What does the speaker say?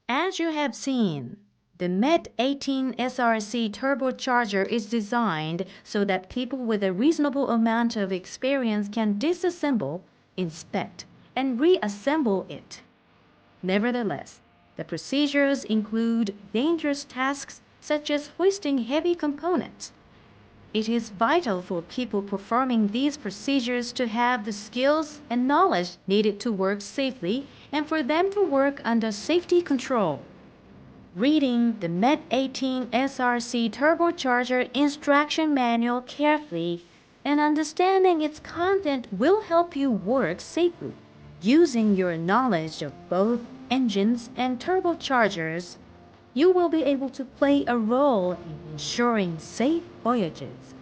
As you have seen, the MET18SRC Turbocharger is designed so that people with a reasonable amount of experience can disassemble, inspect, and reassemble it. Nevertheless, the procedures include dangerous tasks such as hoisting heavy components. It is vital for people performing these procedures to have the skills and knowledge needed to work safely and for them to work under safety control. Reading the MET18SRC Turbocharger instruction manual carefully and understanding its content will help you work safely. Using your knowledge of both engines and turbochargers, you will be able to play a role in ensuring safe voyages.